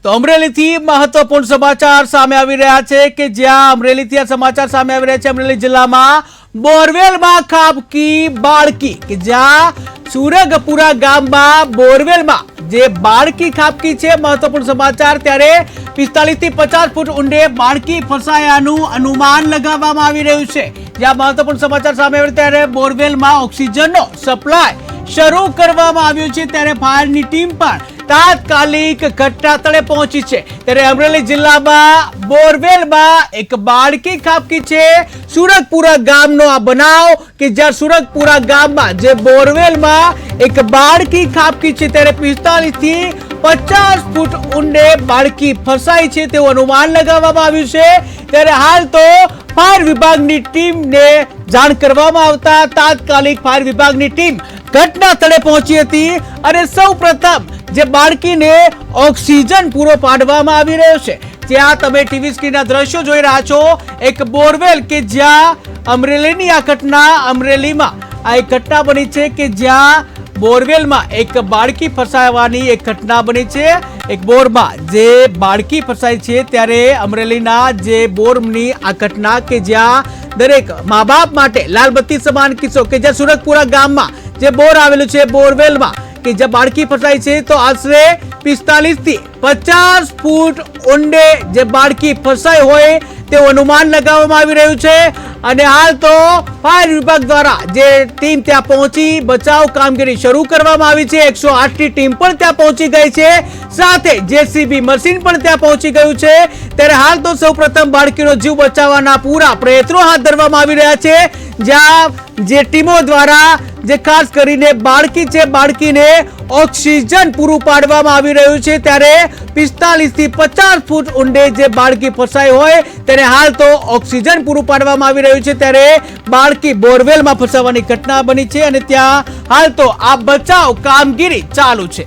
તો અમરેલીથી મહત્વપૂર્ણ સમાચાર સામે આવી રહ્યા છે કે જ્યાં અમરેલીથી આ સમાચાર સામે આવી રહ્યા છે અમરેલી જિલ્લામાં બોરવેલમાં ખાબકી બાળકી કે જ્યાં સુરગપુરા ગામમાં બોરવેલમાં જે બાળકી ખાબકી છે મહત્વપૂર્ણ સમાચાર ત્યારે 45 થી 50 ફૂટ ઊંડે બાળકી ફસાયાનું અનુમાન લગાવવામાં આવી રહ્યું છે જ્યાં મહત્વપૂર્ણ સમાચાર સામે આવ્યા ત્યારે બોરવેલમાં ઓક્સિજનનો સપ્લાય શરૂ કરવામાં આવ્યો છે ત્યારે ફાયરની ટીમ પણ તાત્કાલિક ઘટના સ્થળે પહોંચી છે ત્યારે અમરેલી જિલ્લામાં બોરવેલમાં એક બાળકી ખાબકી છે સુરગપુરા ગામનો આ બનાવ કે જ્યાં સુરગપુરા ગામમાં જે બોરવેલમાં એક બાળકી ખાબકી છે ત્યારે 45 થી 50 ફૂટ ઊંડે બાળકી ફસાઈ છે તેવું અનુમાન લગાવવામાં આવ્યું છે ત્યારે હાલ તો ફાયર વિભાગની ટીમને જાણ કરવામાં આવતા તાત્કાલિક ફાયર વિભાગની ટીમ ઘટના સ્થળે પહોંચી હતી અને સૌપ્રથમ જે બાળકીને ઓક્સિજન પૂરો પાડવામાં આવી રહ્યો છે ત્યાં તમે ટીવી સ્ક્રીનના દ્રશ્યો જોઈ રહ્યા છો એક બોરવેલ કે જ્યાં અમરેલીની આ ઘટના અમરેલીમાં આ એક ઘટના બની છે કે જ્યાં બોરવેલમાં એક બાળકી ફસાવાની એક ઘટના બની છે એક બોરમાં જે બાળકી ફસાઈ છે ત્યારે અમરેલીના જે બોરની આ ઘટના કે જ્યાં દરેક મા બાપ માટે લાલબત્તી સમાન કિસ્સો કે જ્યાં સુરગપુરા ગામમાં જે બોર આવેલું છે બોરવેલમાં કે જ્યાં બાળકી ફસાઈ છે તો આશરે 45 થી 50 ફૂટ ઊંડે જે બાળકી ફસાઈ હોય તેવું અનુમાન લગાવવામાં આવી રહ્યું છે અને હાલ તો ફાયર વિભાગ દ્વારા જે ટીમ ત્યાં પહોંચી બચાવ કામગીરી શરૂ કરવામાં આવી છે 108 ની ટીમ પણ ત્યાં પહોંચી ગઈ છે સાથે જેસીબી મશીન પણ ત્યાં પહોંચી ગયું છે ત્યારે હાલ તો સૌપ્રથમ બાળકીનો જીવ બચાવવાના પૂરા પ્રયત્નો હાથ ધરવામાં આવી રહ્યા છે જ્યાં જે ટીમો દ્વારા જે ખાસ કરીને બાળકી છે બાળકીને ઓક્સિજન પૂરું પાડવામાં આવી રહ્યું છે ત્યારે 45 થી 50 ફૂટ ઊંડે જે બાળકી ફસાઈ હોય તેને હાલ તો ઓક્સિજન પૂરું પાડવામાં આવી રહ્યું છે ત્યારે બાળકી બોરવેલમાં ફસાવાની ઘટના બની છે અને ત્યાં હાલ તો આ બચાવ કામગીરી ચાલુ છે।